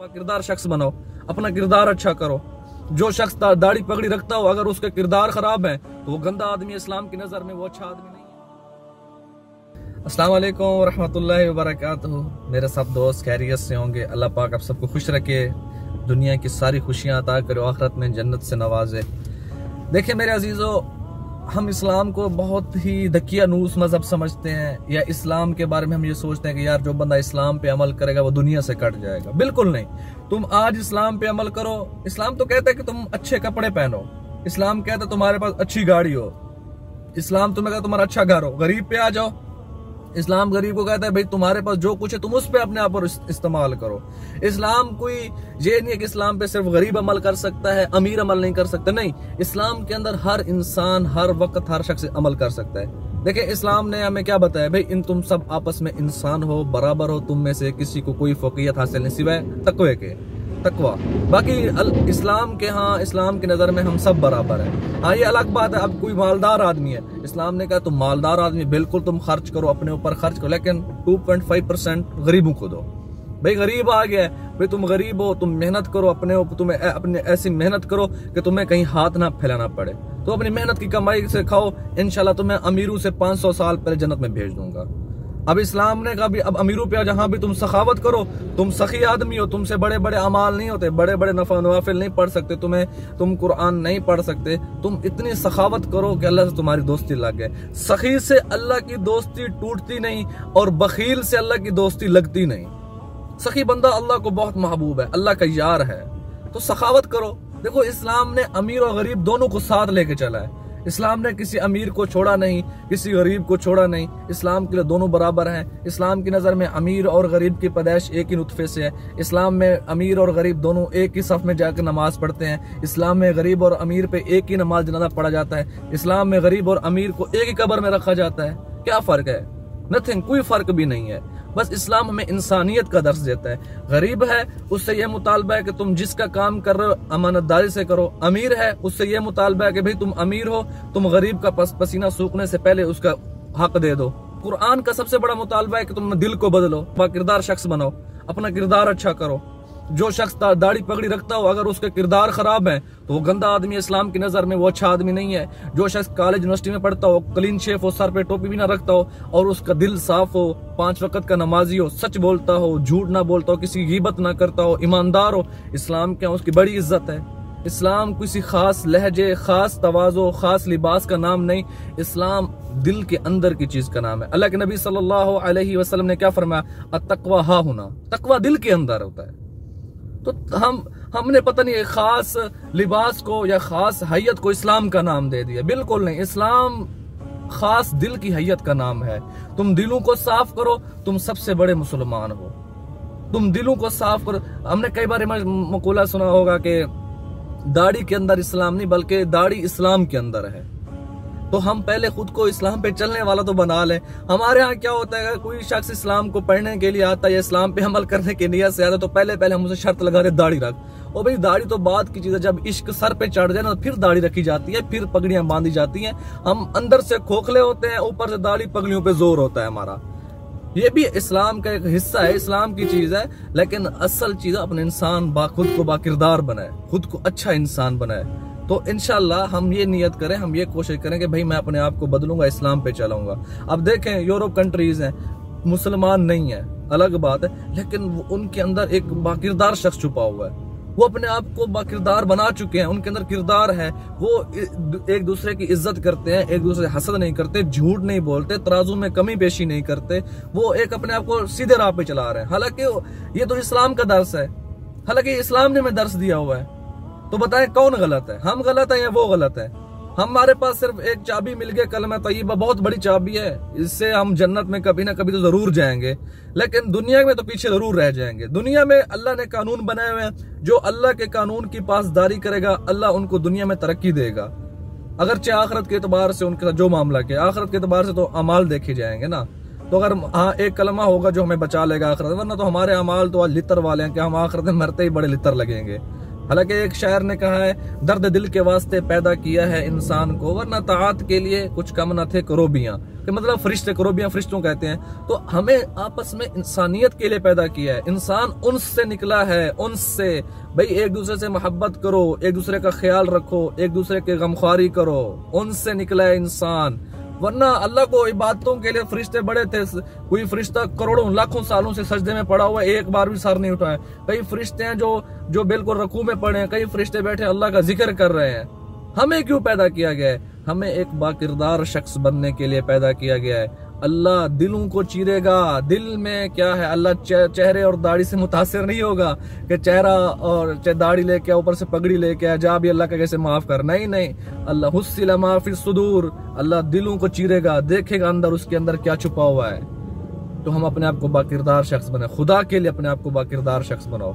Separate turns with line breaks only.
किरदार शख्स बनाओ, अपना किरदार अच्छा करो। जो शख्स दाढ़ी पगड़ी रखता हो, अगर उसके किरदार खराब है तो वो गंदा आदमी, इस्लाम की नजर में वो अच्छा आदमी नहीं है। अस्सलाम वालेकुम रहमतुल्लाहि व बरकातहू। मेरे सब दोस्त खैरियत से होंगे। अल्लाह पाक आप सबको खुश रखे, दुनिया की सारी खुशियां अता करे, आखिरत में जन्नत से नवाजे। देखिए मेरे अजीजों, हम इस्लाम को बहुत ही दकियानूस मजहब समझते हैं, या इस्लाम के बारे में हम ये सोचते हैं कि यार जो बंदा इस्लाम पे अमल करेगा वो दुनिया से कट जाएगा। बिल्कुल नहीं। तुम आज इस्लाम पे अमल करो। इस्लाम तो कहता है कि तुम अच्छे कपड़े पहनो, इस्लाम कहता है तुम्हारे पास अच्छी गाड़ी हो, इस्लाम तुम्हें कहता तुम्हारा अच्छा घर हो। गरीब पे आ जाओ, इस्लाम गरीब को कहता है भाई तुम्हारे पास जो कुछ है तुम उस पे अपने आप पर इस्तेमाल करो। इस्लाम कोई ये नहीं है कि इस्लाम पे सिर्फ गरीब अमल कर सकता है, अमीर अमल नहीं कर सकता। नहीं, इस्लाम के अंदर हर इंसान हर वक्त हर शख्स अमल कर सकता है। देखिए इस्लाम ने हमें क्या बताया, भाई इन तुम सब आपस में इंसान हो, बराबर हो, तुम में से किसी को कोई फौकियत हासिल नहीं सिवाय तकवे के, तकवा। बाकी इस्लाम के इस्लाम की नजर में हम सब बराबर हैं। हाँ ये अलग बात है, अब कोई मालदार आदमी है, इस्लाम ने कहा तुम मालदार आदमी बिल्कुल तुम खर्च करो, अपने ऊपर खर्च करो, लेकिन 2.5% गरीबों को दो। भाई गरीब आ गया है, भाई तुम गरीब हो, तुम मेहनत करो, तुम्हें अपने ऐसी मेहनत करो कि तुम्हें कहीं हाथ ना फैलाना पड़े। तो अपनी मेहनत की कमाई से खाओ, इंशाल्लाह तुम्हें अमीरों से 500 साल पहले जन्नत में भेज दूंगा। अब इस्लाम ने कहा भी अब अमीरों पे जहां भी तुम सखावत करो, तुम सखी आदमी हो, तुमसे बड़े बड़े अमाल नहीं होते, बड़े बड़े नवाफिल नहीं पढ़ सकते, तुम कुरान नहीं पढ़ सकते, तुम इतनी सखावत करो कि अल्लाह से तुम्हारी दोस्ती लग गए। सखी से अल्लाह की दोस्ती टूटती नहीं और बखील से अल्लाह की दोस्ती लगती नहीं। सखी बंदा अल्लाह को बहुत महबूब है, अल्लाह का यार है, तो सखावत करो। देखो इस्लाम ने अमीर और गरीब दोनों को साथ लेके चला है। इस्लाम ने किसी अमीर को छोड़ा नहीं, किसी गरीब को छोड़ा नहीं। इस्लाम के लिए दोनों बराबर हैं। इस्लाम की नज़र में अमीर और गरीब की पैदाइश एक ही नुतफे से है। इस्लाम में अमीर और गरीब दोनों एक ही सफ में जाकर नमाज पढ़ते हैं। इस्लाम में गरीब और अमीर पे एक ही नमाज जनाजा पढ़ा जाता है। इस्लाम में गरीब और अमीर को एक ही कब्र में रखा जाता है। क्या फ़र्क है? नथिंग, कोई फ़र्क भी नहीं है। बस इस्लाम हमें इंसानियत का दर्स देता है। गरीब है उससे यह मुतालबा है कि तुम जिसका काम कर रहे हो अमानतदारी से करो। अमीर है उससे यह मुतालबा है कि भाई तुम अमीर हो, तुम गरीब का पसीना सूखने से पहले उसका हक दे दो। कुरान का सबसे बड़ा मुतालबा है कि तुम दिल को बदलो, किरदार शख्स बनाओ, अपना किरदार अच्छा करो। जो शख्स दाढ़ी पगड़ी रखता हो, अगर उसके किरदार खराब है तो वो गंदा आदमी, इस्लाम की नजर में वो अच्छा आदमी नहीं है। जो शख्स कॉलेज यूनिवर्सिटी में पढ़ता हो, क्लीन शेफ हो, सर पे टोपी भी ना रखता हो और उसका दिल साफ हो, 5 वक्त का नमाजी हो, सच बोलता हो, झूठ ना बोलता हो, किसी की गीबत ना करता हो, ईमानदार हो, इस्लाम के उसकी बड़ी इज्जत है। इस्लाम किसी खास लहजे, खास तवाज़ो, खास लिबास का नाम नहीं, इस्लाम दिल के अंदर की चीज का नाम है। अल्लाह के नबी सल्लल्लाहु अलैहि वसल्लम ने क्या फरमाया, अत्तक़वा हा हुना, तकवा दिल के अंदर होता है। तो हमने पता नहीं खास लिबास को या खास हैयत को इस्लाम का नाम दे दिया। बिल्कुल नहीं, इस्लाम खास दिल की हैयत का नाम है। तुम दिलों को साफ करो, तुम सबसे बड़े मुसलमान हो। तुम दिलों को साफ करो। हमने कई बार मकूला सुना होगा कि दाढ़ी के अंदर इस्लाम नहीं बल्कि दाढ़ी इस्लाम के अंदर है। तो हम पहले खुद को इस्लाम पे चलने वाला तो बना लें। हमारे यहाँ क्या होता है, कोई शख्स इस्लाम को पढ़ने के लिए आता है या इस्लाम पे अमल करने की नियत से आता है तो पहले हम उसे शर्त लगा रहे दाढ़ी रख। और भाई दाढ़ी तो बात की चीज है, जब इश्क सर पे चढ़ जाए ना फिर दाढ़ी रखी जाती है, फिर पगड़ियां बांधी जाती हैं। हम अंदर से खोखले होते हैं, ऊपर से दाढ़ी पगड़ियों पे जोर होता है हमारा। ये भी इस्लाम का एक हिस्सा है, इस्लाम की चीज है, लेकिन असल चीज अपने इंसान खुद को बाकिरदार बनाए, खुद को अच्छा इंसान बनाए। तो इंशाल्लाह हम ये नियत करें, हम ये कोशिश करें कि भाई मैं अपने आप को बदलूंगा, इस्लाम पे चलाऊंगा। अब देखें यूरोप कंट्रीज हैं, मुसलमान नहीं है, अलग बात है, लेकिन उनके अंदर एक बाकिरदार शख्स छुपा हुआ है। वो अपने आप को बाकिरदार बना चुके हैं, उनके अंदर किरदार है। वो एक दूसरे की इज्जत करते हैं, एक दूसरे से हसद नहीं करते, झूठ नहीं बोलते, तराजू में कमी पेशी नहीं करते। वो एक अपने आप को सीधे राह पे चला रहे हैं। हालांकि ये तो इस्लाम का दर्स है, हालांकि इस्लाम ने हमें दर्स दिया हुआ है। तो बताएं कौन गलत है, हम गलत है या वो गलत है? हमारे पास सिर्फ एक चाबी मिल गई, कलमा तय्यबा, बहुत बड़ी चाबी है, इससे हम जन्नत में कभी ना कभी तो जरूर जाएंगे, लेकिन दुनिया में तो पीछे जरूर रह जाएंगे। दुनिया में अल्लाह ने कानून बनाए हुए हैं, जो अल्लाह के कानून की पासदारी करेगा अल्लाह उनको दुनिया में तरक्की देगा। अगरचे आखिरत के एतबार से उनके साथ जो मामला किया, आखिरत के एतबार से तो अमाल देखे जाएंगे ना। तो अगर एक कलमा होगा जो हमें बचा लेगा आखिरत, वरना तो हमारे अमाल तो आज लितर वाले हैं कि हम आखिरत में मरते ही बड़े लितर लगेंगे। हालांकि एक शायर ने कहा है, दर्द दिल के वास्ते पैदा किया है इंसान को, वरना ताआत के लिए कुछ कम न थे करोबियां, कि मतलब फरिश्ते, करोबियां फरिश्तों कहते हैं। तो हमें आपस में इंसानियत के लिए पैदा किया है। इंसान उन्स से निकला है, उन्स से। भाई एक दूसरे से मोहब्बत करो, एक दूसरे का ख्याल रखो, एक दूसरे के गमख्वारी करो, उन्स से निकला है इंसान। वरना अल्लाह को इबादतों के लिए फरिश्ते बड़े थे। कोई फरिश्ता करोड़ों लाखों सालों से सजदे में पड़ा हुआ, एक बार भी सर नहीं उठाया। कई फरिश्ते हैं जो बिल्कुल रकू में पड़े हैं, कई फरिश्ते बैठे अल्लाह का जिक्र कर रहे हैं। हमें क्यों पैदा किया गया है? हमें एक बाकिरदार शख्स बनने के लिए पैदा किया गया है। अल्लाह दिलों को चीरेगा। दिल में क्या है? अल्लाह चेहरे और दाढ़ी से मुतासिर नहीं होगा कि चेहरा और दाढ़ी लेके ऊपर से पगड़ी लेके आ जा भी अल्लाह का कैसे माफ कर। नहीं नहीं, अल्लाह हुस्सिल मा फी सुदूर, अल्लाह दिलों को चीरेगा, देखेगा अंदर उसके अंदर क्या छुपा हुआ है। तो हम अपने आप को बाकिरदार शख्स बने, खुदा के लिए अपने आप को बाकिरदार शख्स बनाओ।